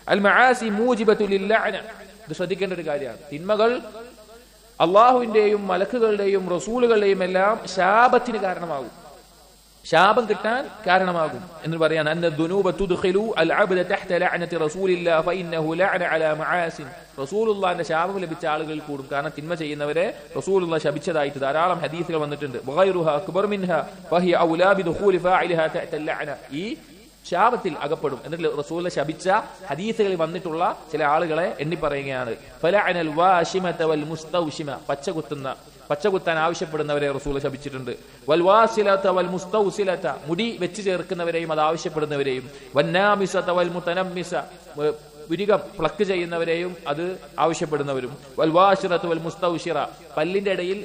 അൽ മആസി മൂജിബതു ലില്ലഅന. ഇത് ശ്രദ്ധിക്കേണ്ട ഒരു കാര്യമാണ്. തിന്മകൾ അള്ളാഹുവിന്റെയും മലക്കുകളുടെയും റസൂലുകളുടെയും എല്ലാം ശാപത്തിന് കാരണമാകും, ശാപം കിട്ടാൻ കാരണമാകും എന്ന് പറയാൻ. അന്ന ദുനൂബ തുദ്ഖിലു അൽ അബ്ദ തഹ്ത ലഅനതി റസൂലില്ലാഹി ഫഇന്നഹു ലഅന അലാ മആസിൻ. റസൂലുള്ളാഹിന്റെ ശാപം ലഭിച്ച ആളുകൾ കൂടും, കാരണം തിന്മ ചെയ്യുന്നവരെ റസൂലുള്ളാഹി ശപിച്ചതായിട്ട് ധാരാളം ഹദീസുകൾ വന്നിട്ടുണ്ട്. വഗൈറുഹാ അക്ബർ മിൻഹാ ഫഹിയ ഔലാ ബിദുഖൂലി ഫാഇലിഹാ തഹ്ത ലഅന. ഈ ശാപത്തിൽ അകപ്പെടും. എന്നിട്ട് റസൂൽ ശപിച്ച ഹദീസുകളിൽ വന്നിട്ടുള്ള ചില ആളുകളെ എണ്ണി പറയുകയാണ്. ഫലഅനൽ വാശിമത വൽ മുസ്തൗശിമ, പച്ചകുത്താൻ ആവശ്യപ്പെടുന്നവരെ റസൂൽ ശപിച്ചിട്ടുണ്ട്. വൽ വാസിലത വൽ മുസ്തൗസിലത, മുടി വെച്ച് ചേർക്കുന്നവരെയും അത് ആവശ്യപ്പെടുന്നവരെയും. വന്നാമിസത വൽ മുതനമ്മിസ, പുരികം പ്ലക്ക് ചെയ്യുന്നവരെയും അത് ആവശ്യപ്പെടുന്നവരും. വൽ വാശിറത വൽ മുസ്തൗശിറ, പല്ലിന്റെ ഇടയിൽ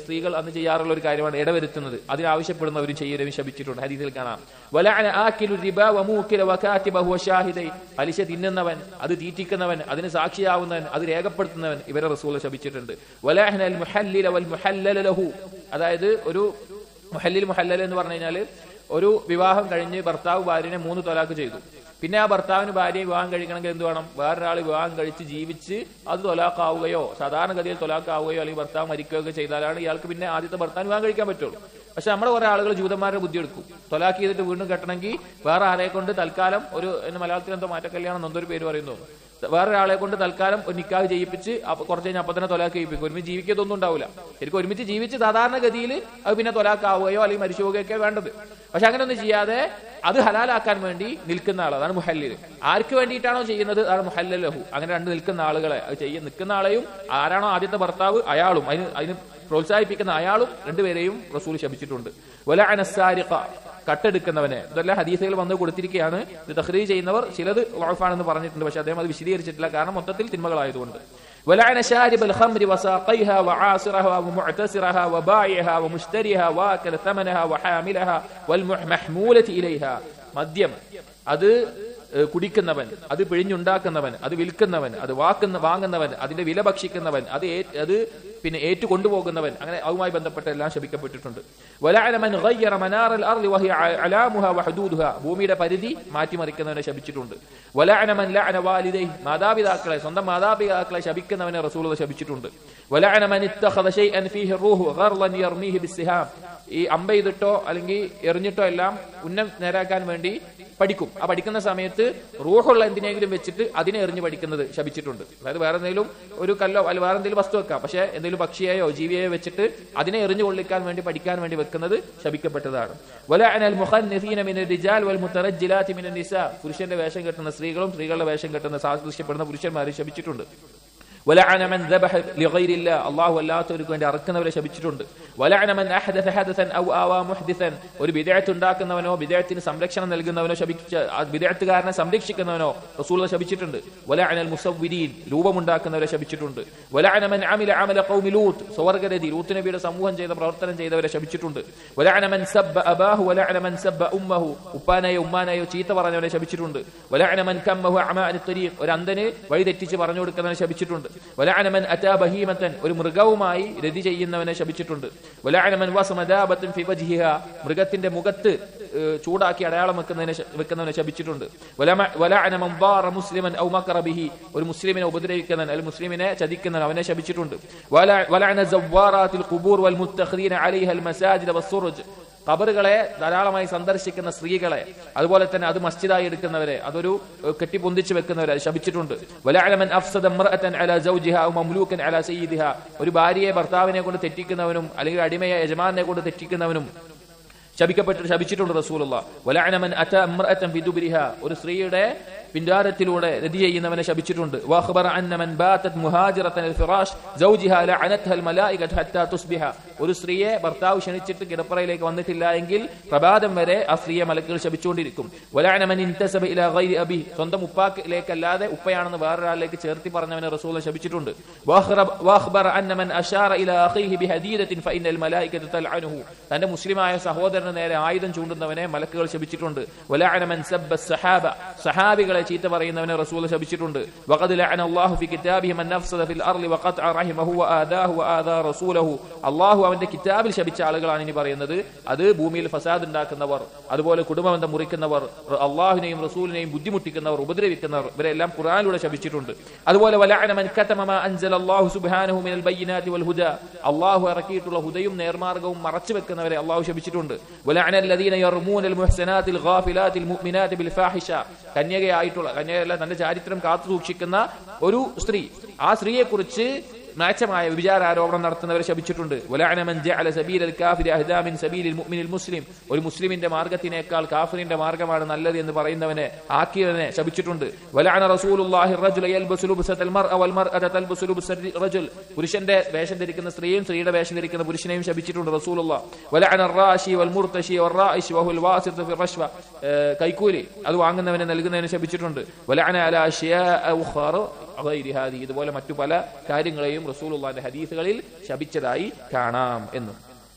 സ്ത്രീകൾ അന്ന് ചെയ്യാറുള്ള ഒരു കാര്യമാണ് ഇടവരുത്തുന്നത്, അതിനാവശ്യപ്പെടുന്നവരും ചെയ്യലും ശപിച്ചിട്ടുണ്ട്, ഹദീസിൽ കാണാം. വലഅന ആകിലു റിബ വമൂകില വകാതിബഹു വശാഹിദൈ, പലിശ തിന്നുന്നവൻ, അത് തീറ്റിക്കുന്നവൻ, അതിന് സാക്ഷിയാവുന്നവൻ, അത് രേഖപ്പെടുത്തുന്നവൻ, ഇവരെ റസൂൽ ശപിച്ചിട്ടുണ്ട്. വലഅനൽ മുഹല്ലില വൽ മുഹല്ലല ലഹു, അതായത് ഒരു മുഹല്ലൽ എന്ന് പറഞ്ഞു കഴിഞ്ഞാൽ ഒരു വിവാഹം കഴിഞ്ഞ് ഭർത്താവ് ഭാര്യനെ 3 തൊലാക്ക് ചെയ്തു. പിന്നെ ആ ഭർത്താവിന് ഭാര്യയെ വിവാഹം കഴിക്കണമെങ്കിൽ എന്ത് വേണം? വേറൊരാൾ വിവാഹം കഴിച്ച് ജീവിച്ച് അത് തൊലാക്കാവുകയോ സാധാരണഗതിയിൽ തൊലാക്കാവുകയോ അല്ലെങ്കിൽ ഭർത്താവ് മരിക്കുകയോ ചെയ്താലാണ് ഇയാൾക്ക് പിന്നെ ആദ്യത്തെ ഭർത്താവിന് വിവാഹം കഴിക്കാൻ പറ്റുള്ളൂ. പക്ഷെ നമ്മുടെ കുറെ ആളുകൾ ജൂതന്മാരുടെ ബുദ്ധി എടുക്കും. തൊലാക്ക് ചെയ്തിട്ട് വീണ്ടും കെട്ടണമെങ്കിൽ വേറെ ആരെ കൊണ്ട് തൽക്കാലം ഒരു മലയാളത്തിൽ എന്തോ മാറ്റക്കല്യാണം എന്തൊരു പേര് പറയുന്നു, വേറൊരാളെ കൊണ്ട് തൽക്കാലം ഒരു നിക്കാഹ് ചെയ്യിപ്പിച്ച് കുറച്ച് കഴിഞ്ഞാൽ അപ്പൊ തന്നെ തൊലാക്ക് ചെയ്യിപ്പിക്കും. ഒരുമിച്ച് ജീവിക്കത്തൊന്നും ഉണ്ടാവില്ല. ശരിക്കും ഒരുമിച്ച് ജീവിച്ച് സാധാരണഗതിയിൽ അത് പിന്നെ തൊലാക്കാവുകയോ അല്ലെങ്കിൽ മരിച്ചു പോവുകയൊക്കെ വേണ്ടത്. പക്ഷെ അങ്ങനെയൊന്നും ചെയ്യാതെ അത് ഹലാലാക്കാൻ വേണ്ടി നിൽക്കുന്ന ആൾ, അതാണ് മുഹല്ലിൽ. ആർക്ക് വേണ്ടിയിട്ടാണോ ചെയ്യുന്നത് അതാണ് മുഹല്ലൽ ലഹു. അങ്ങനെ രണ്ട് നിൽക്കുന്ന ആളുകളെ, അത് നിൽക്കുന്ന ആളെയും ആരാണോ ആദ്യത്തെ ഭർത്താവ് അയാളും അതിന് പ്രോത്സാഹിപ്പിക്കുന്ന അയാളും രണ്ടുപേരെയും റസൂൽ ശപിച്ചിട്ടുണ്ട്. വലഅന സാരിഖ, കട്ടെടുക്കുന്നവനെ. ഇതെല്ലാം ഹദീസുകൾ വന്ന് കൊടുത്തിരിക്കുകയാണ്. ഇത് തഖ്രീജ് ചെയ്യുന്നവർ ചിലത് വഅഫാണെന്ന് പറഞ്ഞിട്ടുണ്ട്, പക്ഷെ അദ്ദേഹം അത് വിശദീകരിച്ചിട്ടില്ല, കാരണം മൊത്തത്തിൽ തിന്മകളായതുകൊണ്ട്. വലഅന ശാരിബൽ ഖംരി വസാഖൈഹാ വആസിറഹാ വമുഅതസിറഹാ വബായിഹാ വമുശ്തരിഹാ വഅകല തമനഹാ വഹാമിലഹാ വൽമഹ്മൂലതി ഇലൈഹാ, മദ്യം അത് കുടിക്കുന്നവൻ, അത് പിഴിഞ്ഞുണ്ടാക്കുന്നവൻ, അത് വിൽക്കുന്നവൻ, അത് വാങ്ങുന്നവൻ, അതിന്റെ വില ഭക്ഷിക്കുന്നവൻ, അത് പിന്നെ ഏറ്റുകൊണ്ടുപോകുന്നവൻ, അങ്ങനെ അതുമായി ബന്ധപ്പെട്ട എല്ലാം ശപിക്കപ്പെട്ടിട്ടുണ്ട്. വലഅന മൻ ഗയ്യറ മനാറൽ അർളി വഹിയ അലാമുഹാ വഹദൂദുഹാ, ഭൂമിയുടെ പരിധി മാറ്റിമറിക്കുന്നവനെ ശപിച്ചിട്ടുണ്ട്. വലഅന മൻ ലഅന വാലിദൈഹി, മാതാപിതാക്കളെ, സ്വന്തം മാതാപിതാക്കളെ ശപിക്കുന്നവനെ റസൂൽ ശപിച്ചിട്ടുണ്ട്. വലഅന മൻ ഇത്തഖദ ശൈഅൻ ഫീഹി റൂഹു ഗർളൻ യർമീഹി ബിസ്സിഹാം, ഈ അമ്പെയ്തിട്ടോ അല്ലെങ്കിൽ എറിഞ്ഞിട്ടോ എല്ലാം ഉന്നം നേരാക്കാൻ വേണ്ടി പഠിക്കും. ആ പഠിക്കുന്ന സമയത്ത് റൂഹുള്ള എന്തിനെങ്കിലും വെച്ചിട്ട് അതിനെ എറിഞ്ഞ് പഠിക്കുന്നത് ശപിച്ചിട്ടുണ്ട്. അതായത് വേറെ എന്തെങ്കിലും ഒരു കല്ലോ അല്ലെങ്കിൽ വേറെ എന്തെങ്കിലും വസ്തു വെക്കാം, പക്ഷെ എന്തെങ്കിലും പക്ഷിയെയോ ജീവിയെയോ വെച്ചിട്ട് അതിനെ എറിഞ്ഞു കൊള്ളിക്കാൻ വേണ്ടി പഠിക്കാൻ വേണ്ടി വെക്കുന്നത് ശപിക്കപ്പെട്ടതാണ്. വലഅനൽ മുഖന്നിസീന മിനർ റിജാൽ വൽ മുതറജ്ജിലാതി മിനൻ നിസാ, പുരുഷന്റെ വേഷം കെട്ടുന്ന സ്ത്രീകളും സ്ത്രീകളുടെ വേഷം കെട്ടുന്ന സാദൃശ്യപ്പെടുന്ന പുരുഷന്മാരെ ശപിച്ചിട്ടുണ്ട്. വലഅന മൻ ദബഹ ലിഗൈരില്ലാ, അല്ലാഹു അല്ലാത്തവർക്ക് വേണ്ടി അറുക്കുന്നവരെ ശപിച്ചിട്ടുണ്ട്. വലഅന മൻ അഹദസ ഹദസൻ ഔ ആവാ മുഹ്ദിസൻ, ഒരു ബിദ്അത്ത് ഉണ്ടാക്കുന്നവനോ ബിദ്അത്തിന് സംരക്ഷണം നൽകുന്നവനോ ബിദ്അത്തുകാരനെ സംരക്ഷിക്കുന്നവനോ റസൂൽ ശപിച്ചിട്ടുണ്ട്. വലഅനൽ മുസവ്വിരീൻ, രൂപമുണ്ടാക്കുന്നവരെ ശപിച്ചിട്ടുണ്ട്. വലഅന മൻ അമില അമല ഖൗമി ലൂത്ത്, സ്വവർഗരതി ലൂത്ത് നബിയുടെ സമൂഹം ചെയ്ത പ്രവർത്തനം ചെയ്തവരെ ശപിച്ചിട്ടുണ്ട്. വലഅന മൻ സബ്ബ അബാഹു വലഅന മൻ സബ്ബ ഉമ്മഹു, ഉപ്പാനെയോ ഉമ്മാനെയോ ചീത്ത പറഞ്ഞവരെ ശപിച്ചിട്ടുണ്ട്. വലഅന മൻ കമ്മഹു അമാഅനി ത്വരീഖ്, ഒരു അന്ധനെ വഴി തെറ്റിച്ച് പറഞ്ഞു കൊടുക്കുന്നവനെ ശപിച്ചിട്ടുണ്ട്. വലഅന മൻ അതാ ബഹീമതൻ, ഒരു മൃഗവുമായി രതി ചെയ്യുന്നവനെ ശപിച്ചിട്ടുണ്ട്. വലഅന മൻ വസമ ദാബതൻ ഫി വജ്ഹിഹാ, മൃഗത്തിന്റെ മുഖത്ത് ചൂടാക്കി അടയാളം വെക്കുന്നവനെ ശപിച്ചിട്ടുണ്ട്. വലഅന മൻ ദാറ മുസ്ലിമൻ ഔ മക്കറ ബിഹി, ഒരു മുസ്ലിമിനെ ഉപദ്രവിക്കുന്നവൻ അല്ലെങ്കിൽ മുസ്ലിമിനെ ചതിക്കുന്നവൻ അവനെ ശപിച്ചിട്ടുണ്ട്. വലഅന സവ്വാറാത്തിൽ ഖുബൂർ വൽ മുത്തഖദീന അലൈഹൽ മസാജിദ വസ്സുറുജ്, ഖബറുകളെ ധാരാളമായി സന്ദർശിക്കുന്ന സ്ത്രീകളെ, അതുപോലെ തന്നെ അത് മസ്ജിദായി എടുക്കുന്നവരെ, അതൊരു കെട്ടിപ്പൊന്തിച്ചു വെക്കുന്നവരെ ശപിച്ചിട്ടുണ്ട്. വലഅന മൻ അഫ്സദ ഇംറഅതൻ അലാ സൗജിഹാ ഔ മംലൂകൻ അലാ സയ്യിദിഹാ, ഒരു ഭാര്യയെ ഭർത്താവിനെ കൊണ്ട് തെറ്റിക്കുന്നവനും അല്ലെങ്കിൽ അടിമയെ യജമാനെ കൊണ്ട് തെറ്റിക്കുന്നവനും ശപിച്ചിട്ടുണ്ട് റസൂലുള്ളാഹ്. വലഅന മൻ അതാ ഇംറഅതൻ ബിദുബരിഹാ, ഒരു സ്ത്രീയുടെ പിൻഡാരത്തിലൂടെ രതി ചെയ്യുന്നവനെ ശപിച്ചിട്ടുണ്ട്. വഖബറ അന്ന മൻ ബാതത് മുഹാജിറതൻ അൽ ഫിറാഷ് സൗജിഹാ ലഅനത്ഹാ അൽ മലായികത ഹത്താ തുസ്ബിഹ, ഒരു സ്ത്രീയെ ഭർത്താവ് ക്ഷണിച്ചിട്ട് കിടപ്പറയിലേക്ക് വന്നിട്ടില്ല എങ്കിൽ പ്രഭാതം വരെ ആ സ്ത്രീയെ മലക്കുകൾ ശപിച്ചുകൊണ്ടിരിക്കും. വലഅന മൻ ഇൻതസബ ഇലാ ഗൈരി അബി, സ്വന്തം ഉപ്പയിലേക്കല്ലാതെ ഉപ്പയാണെന്ന് വേറൊരാളിലേക്ക് ചേർത്തി പറഞ്ഞവനെ റസൂൽ ശപിച്ചിട്ടുണ്ട്. വഖബറ അന്ന മൻ അശാറ ഇലാ അഖീഹി ബിഹദീദത്തിൻ ഫഇന്നൽ മലായികത തൽഅനുഹു, തന്റെ മുസ്ലിമായ സഹോദരന് നേരെ ആയുധം ചൂണ്ടുന്നവനെ മലക്കുകൾ ശപിച്ചിട്ടുണ്ട്. വലഅന മൻ സബ്ബ സഹാബ, സഹാബികളെ പിതാദികളെ ചീത്ത പറയുന്നവനെ റസൂൽ ശപിച്ചിട്ടുണ്ട്. വഖദ് ലഅന അല്ലാഹു ഫി കിതാബിഹി മൻ നഫ്സദ ഫിൽ അർളി വഖത്അ റഹിമഹു വആദാഹു വആദാ റസൂലഹു. അല്ലാഹു അവന്റെ കിതാബിൽ ശപിച്ച ആളുകളാണ് ഇനി പറയുന്നത്. അത് ഭൂമിയിൽ ഫസാദ് ഉണ്ടാക്കുന്നവർ, അതുപോലെ കുടുംബബന്ധം മുറിക്കുന്നവർ, അല്ലാഹുവിനെയും റസൂലിനെയും ബുദ്ധിമുട്ടിക്കുന്നവർ, ഉപദ്രവിക്കുന്നവർ, ഇവരെല്ലാം ഖുർആനിലൂടെ ശപിച്ചിട്ടുണ്ട്. അതുപോലെ വലഅന മൻ കതമ മാ അൻസലല്ലാഹു സുബ്ഹാനഹു മിനൽ ബയ്യിനാതി വൽ ഹുദാ, അല്ലാഹു ഇറക്കിയിട്ടുള്ള ഹുദയും നേർമാർഗവും മറച്ചു വെക്കുന്നവരെ അല്ലാഹു ശപിച്ചിട്ടുണ്ട്. വലഅന അല്ലദീന യർമൂനൽ മുഹ്സനാതിൽ ഗാഫിലാതിൽ മുഅ്മിനാതി ബിൽ ഫാഹിഷ, കന്യകയായിട്ടുള്ള, കന്യകയല്ല തന്റെ ചാരിത്രം കാത്തു സൂക്ഷിക്കുന്ന ഒരു സ്ത്രീ, ആ സ്ത്രീയെ കുറിച്ച് മ്ലേച്ഛമായ വിചാര ആരോപണം നടത്തുന്നവരെ ശപിച്ചിട്ടുണ്ട്. വലഅന മൻ ജഅല സബീലൽ കാഫിരി അഹ്ദാ മിൻ സബീലിൽ മുഅ്മിനിൽ മുസ്ലിം, ഒരു മുസ്ലിമിന്റെ മാർഗ്ഗത്തിനേക്കാൾ കാഫിറിന്റെ മാർഗ്ഗമാണ് നല്ലത് എന്ന് പറയുന്നവനെ, ആക്കിയവനെ ശപിച്ചിട്ടുണ്ട്. വലഅന റസൂലുള്ളാഹി റജുല യൽബസു ലുബ്സതൽ മർഅ വൽ മർഅത തൽബസു ലുബ്സൽ റജുൽ, പുരുഷന്റെ വേഷം ധരിക്കുന്ന സ്ത്രീയും സ്ത്രീയുടെ വേഷം ധരിക്കുന്ന പുരുഷനെയും ശപിച്ചിട്ടുണ്ട് റസൂലുള്ളാഹ്. വലഅന റാശി വൽ മുർതശി വൽ റായിശ് വഹുൽ വാസിത ഫി റശ്വ, കൈക്കൂലി അത് വാങ്ങുന്നവനെ നൽകുന്നവനെ ശപിച്ചിട്ടുണ്ട്. വലഅന അലാ അശ്യാഅ ഉഖറ ഗൈരി ഹാദി, ഇതുപോലെ മറ്റു പല കാര്യങ്ങളെയും റസൂലുള്ളാഹിന്റെ ഹദീസുകളിൽ ശപിച്ചതായി കാണാം എന്ന്.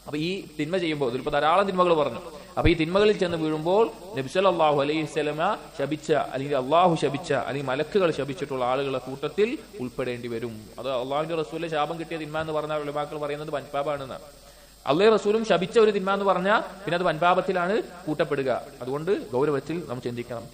അപ്പൊ ഈ തിന്മ ചെയ്യുമ്പോൾ ഇതിലിപ്പോ ധാരാളം തിന്മകൾ പറഞ്ഞു. അപ്പൊ ഈ തിന്മകളിൽ ചെന്ന് വീഴുമ്പോൾ നബി സല്ലല്ലാഹു അലൈഹി വസല്ലമ ശപിച്ച, അല്ലെങ്കിൽ അള്ളാഹു ശപിച്ച, അല്ലെങ്കിൽ മലക്കുകൾ ശപിച്ചിട്ടുള്ള ആളുകളുടെ കൂട്ടത്തിൽ ഉൾപ്പെടേണ്ടി വരും. അത് അള്ളാഹുവിന്റെ റസൂലിന്റെ ശാപം കിട്ടിയ തിന്മ എന്ന് പറഞ്ഞാൽ ഉലമാക്കൾ പറയുന്നത് വൻപാപാണെന്നാണ്. അള്ളാഹു റസൂലും ശപിച്ച ഒരു തിന്മ എന്ന് പറഞ്ഞാൽ പിന്നെ അത് വൻപാപത്തിലാണ് കൂട്ടപ്പെടുക. അതുകൊണ്ട് ഗൗരവത്തിൽ നാം ചിന്തിക്കണം.